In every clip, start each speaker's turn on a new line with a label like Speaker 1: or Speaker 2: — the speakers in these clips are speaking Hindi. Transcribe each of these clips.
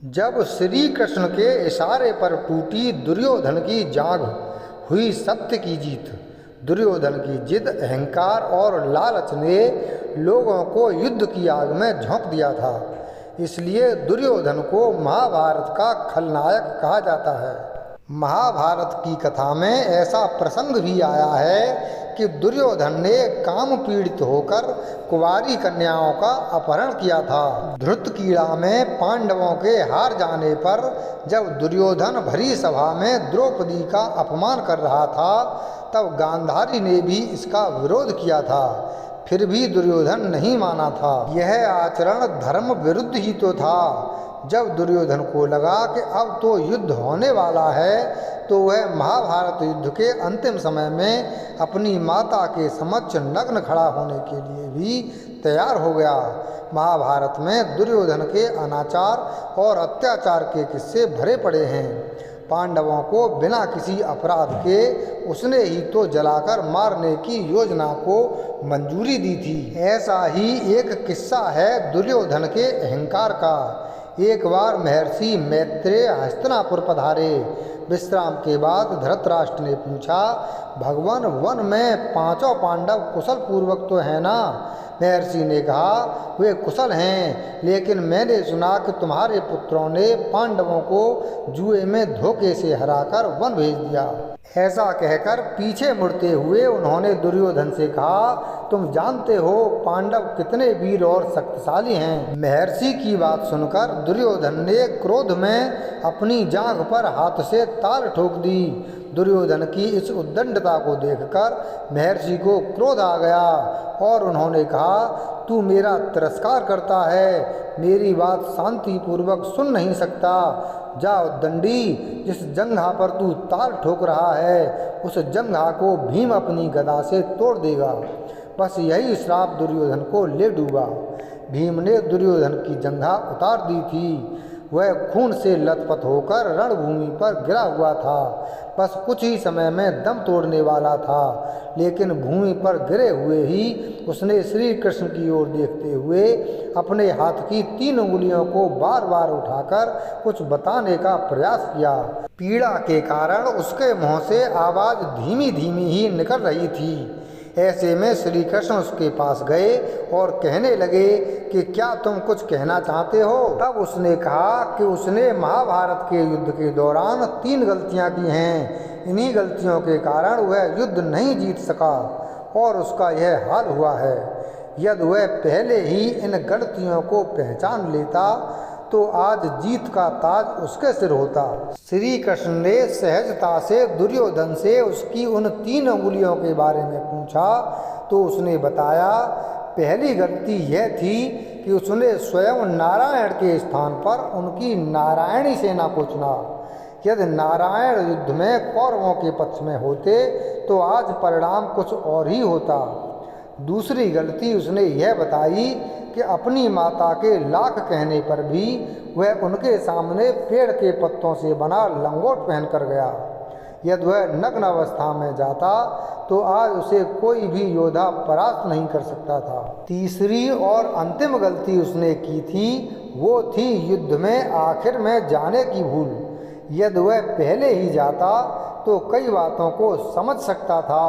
Speaker 1: जब श्री कृष्ण के इशारे पर टूटी दुर्योधन की जांघ, हुई सत्य की जीत। दुर्योधन की जिद, अहंकार और लालच ने लोगों को युद्ध की आग में झोंक दिया था। इसलिए दुर्योधन को महाभारत का खलनायक कहा जाता है। महाभारत की कथा में ऐसा प्रसंग भी आया है कि दुर्योधन ने काम पीड़ित होकर कुंवारी कन्याओं का अपहरण किया था। धृतकीड़ा में पांडवों के हार जाने पर जब दुर्योधन भरी सभा में द्रौपदी का अपमान कर रहा था, तब गांधारी ने भी इसका विरोध किया था। फिर भी दुर्योधन नहीं माना था। यह आचरण धर्म विरुद्ध ही तो था। जब दुर्योधन को लगा कि अब तो युद्ध होने वाला है, तो वह महाभारत युद्ध के अंतिम समय में अपनी माता के समक्ष नग्न खड़ा होने के लिए भी तैयार हो गया। महाभारत में दुर्योधन के अनाचार और अत्याचार के किस्से भरे पड़े हैं। पांडवों को बिना किसी अपराध के उसने ही तो जलाकर मारने की योजना को मंजूरी दी थी। ऐसा ही एक किस्सा है दुर्योधन के अहंकार का। एक बार महर्षि मैत्रेय हस्तिनापुर पधारे। विश्राम के बाद धृतराष्ट्र ने पूछा, भगवान, वन में पांचों पांडव कुशल पूर्वक तो है ना? महर्षि ने कहा, वे कुशल हैं, लेकिन मैंने सुना कि तुम्हारे पुत्रों ने पांडवों को जुए में धोखे से हराकर वन भेज दिया। ऐसा कहकर पीछे मुड़ते हुए उन्होंने दुर्योधन से कहा, तुम जानते हो पांडव कितने वीर और शक्तिशाली हैं। महर्षि की बात सुनकर दुर्योधन ने क्रोध में अपनी जांघ पर हाथ से ताल ठोक दी। दुर्योधन की इस उद्दंडता को देखकर महर्षि को क्रोध आ गया और उन्होंने कहा, तू मेरा तिरस्कार करता है, मेरी बात शांतिपूर्वक सुन नहीं सकता। जा उद्दंडी, जिस जंघा पर तू ताल ठोक रहा है, उस जंघा को भीम अपनी गदा से तोड़ देगा। बस यही श्राप दुर्योधन को ले डूबा। भीम ने दुर्योधन की जंघा उतार दी थी। वह खून से लथपथ होकर रणभूमि पर गिरा हुआ था। बस कुछ ही समय में दम तोड़ने वाला था, लेकिन भूमि पर गिरे हुए ही उसने श्री कृष्ण की ओर देखते हुए अपने हाथ की 3 उंगलियों को बार बार उठाकर कुछ बताने का प्रयास किया। पीड़ा के कारण उसके मुंह से आवाज धीमी धीमी ही निकल रही थी। ऐसे में श्री कृष्ण उसके पास गए और कहने लगे कि क्या तुम कुछ कहना चाहते हो? तब उसने कहा कि उसने महाभारत के युद्ध के दौरान 3 गलतियां की हैं। इन्हीं गलतियों के कारण वह युद्ध नहीं जीत सका और उसका यह हाल हुआ है। यदि वह पहले ही इन गलतियों को पहचान लेता तो आज जीत का ताज उसके सिर होता। श्री कृष्ण ने सहजता से दुर्योधन से उसकी उन 3 उंगलियों के बारे में पूछा तो उसने बताया, पहली गलती यह थी कि उसने स्वयं नारायण के स्थान पर उनकी नारायणी सेना को चुना। यदि नारायण युद्ध में कौरवों के पक्ष में होते तो आज परिणाम कुछ और ही होता। दूसरी गलती उसने यह बताई कि अपनी माता के लाख कहने पर भी वह उनके सामने पेड़ के पत्तों से बना लंगोट पहनकर गया। यदि वह नग्न अवस्था में जाता तो आज उसे कोई भी योद्धा परास्त नहीं कर सकता था। तीसरी और अंतिम गलती उसने की थी, वो थी युद्ध में आखिर में जाने की भूल। यदि वह पहले ही जाता तो कई बातों को समझ सकता था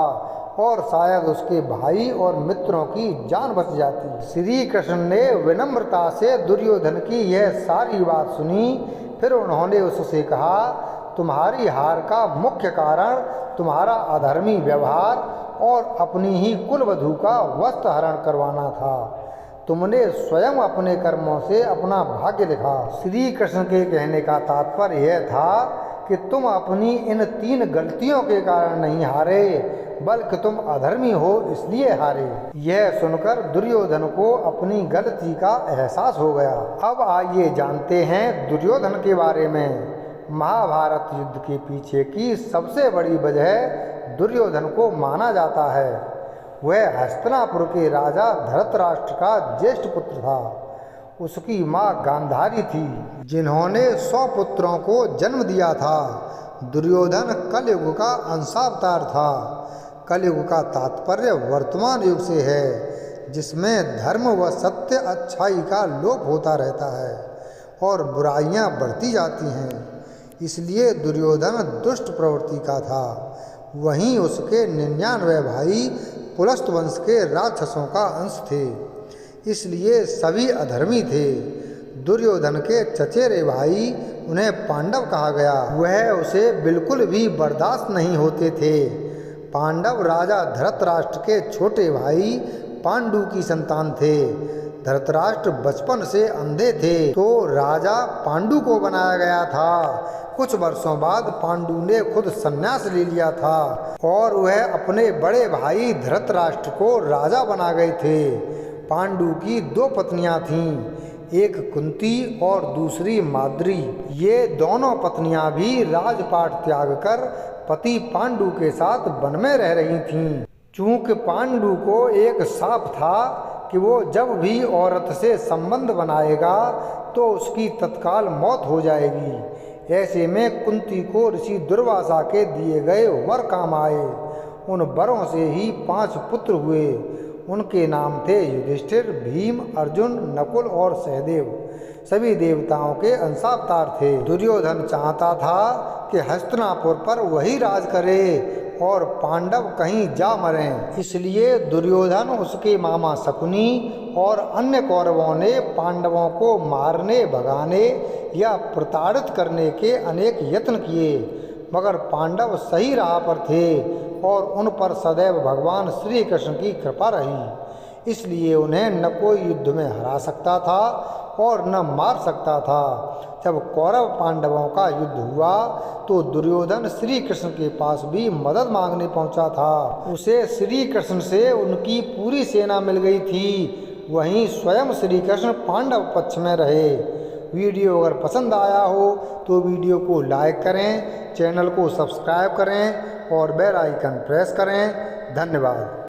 Speaker 1: और शायद उसके भाई और मित्रों की जान बच जाती। श्री कृष्ण ने विनम्रता से दुर्योधन की यह सारी बात सुनी। फिर उन्होंने उससे कहा, तुम्हारी हार का मुख्य कारण तुम्हारा अधर्मी व्यवहार और अपनी ही कुलवधू का वस्त्र हरण करवाना था। तुमने स्वयं अपने कर्मों से अपना भाग्य लिखा। श्री कृष्ण के कहने का तात्पर्य यह था कि तुम अपनी इन 3 गलतियों के कारण नहीं हारे, बल्कि तुम अधर्मी हो इसलिए हारे। यह सुनकर दुर्योधन को अपनी गलती का एहसास हो गया। अब आइए जानते हैं दुर्योधन के बारे में। महाभारत युद्ध के पीछे की सबसे बड़ी वजह दुर्योधन को माना जाता है। वह हस्तिनापुर के राजा धृतराष्ट्र का ज्येष्ठ पुत्र था। उसकी माँ गांधारी थी, जिन्होंने 100 पुत्रों को जन्म दिया था। दुर्योधन कलयुग का अंशावतार था। कलयुग का तात्पर्य वर्तमान युग से है, जिसमें धर्म व सत्य अच्छाई का लोप होता रहता है। और बुराइयां बढ़ती जाती हैं। इसलिए दुर्योधन दुष्ट प्रवृत्ति का था। वहीं उसके 99 भाई पुलस्त वंश के राक्षसों का अंश थे, इसलिए सभी अधर्मी थे। दुर्योधन के चचेरे भाई, उन्हें पांडव कहा गया, वह उसे बिल्कुल भी बर्दाश्त नहीं होते थे। पांडव राजा धृतराष्ट्र के छोटे भाई पांडु की संतान थे। धृतराष्ट्र बचपन से अंधे थे, तो राजा पांडु को बनाया गया था। कुछ वर्षों बाद पांडु ने खुद संन्यास ले लिया था और वह अपने बड़े भाई धृतराष्ट्र को राजा बना गए थे। पांडु की 2 पत्नियां थीं, एक कुंती और दूसरी माद्री। ये दोनों पत्नियां भी राजपाट त्याग कर पति पांडु के साथ वन में रह रही थीं। चूंकि पांडु को एक शाप था कि वो जब भी औरत से संबंध बनाएगा तो उसकी तत्काल मौत हो जाएगी। ऐसे में कुंती को ऋषि दुर्वासा के दिए गए वर काम आए। उन वरों से ही 5 पुत्र हुए। उनके नाम थे युधिष्ठिर, भीम, अर्जुन, नकुल और सहदेव। सभी देवताओं के अंशावतार थे। दुर्योधन चाहता था कि हस्तिनापुर पर वही राज करे और पांडव कहीं जा मरें। इसलिए दुर्योधन, उसके मामा शकुनी और अन्य कौरवों ने पांडवों को मारने, भगाने या प्रताड़ित करने के अनेक यत्न किए, मगर पांडव सही राह पर थे और उन पर सदैव भगवान श्री कृष्ण की कृपा रही। इसलिए उन्हें न कोई युद्ध में हरा सकता था और न मार सकता था। जब कौरव पांडवों का युद्ध हुआ तो दुर्योधन श्री कृष्ण के पास भी मदद मांगने पहुंचा था। उसे श्री कृष्ण से उनकी पूरी सेना मिल गई थी। वहीं स्वयं श्री कृष्ण पांडव पक्ष में रहे। वीडियो अगर पसंद आया हो तो वीडियो को लाइक करें, चैनल को सब्सक्राइब करें और बेल आइकन प्रेस करें। धन्यवाद।